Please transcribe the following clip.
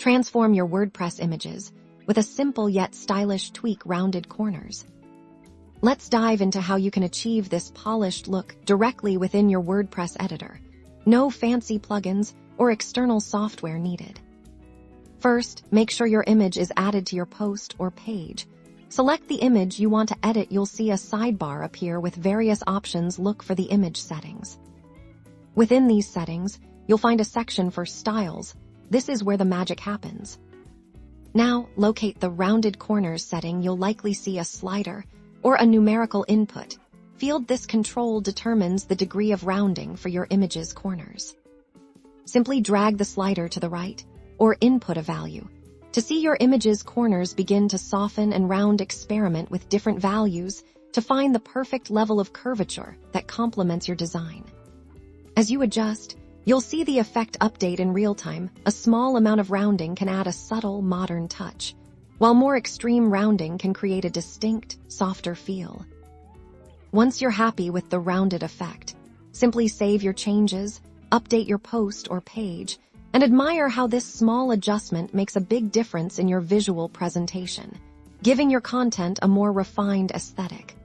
Transform your WordPress images with a simple yet stylish tweak rounded corners. Let's dive into how you can achieve this polished look directly within your WordPress editor. No fancy plugins or external software needed. First, make sure your image is added to your post or page. Select the image you want to edit. You'll see a sidebar appear with various options. Look for the image settings. Within these settings, you'll find a section for styles. This is where the magic happens. Now, locate the rounded corners setting. You'll likely see a slider or a numerical input field. This control determines the degree of rounding for your image's corners. Simply drag the slider to the right or input a value. To see your image's corners begin to soften and round, experiment with different values to find the perfect level of curvature that complements your design. As you adjust, you'll see the effect update in real time. A small amount of rounding can add a subtle, modern touch, while more extreme rounding can create a distinct, softer feel. Once you're happy with the rounded effect, simply save your changes, update your post or page, and admire how this small adjustment makes a big difference in your visual presentation, giving your content a more refined aesthetic.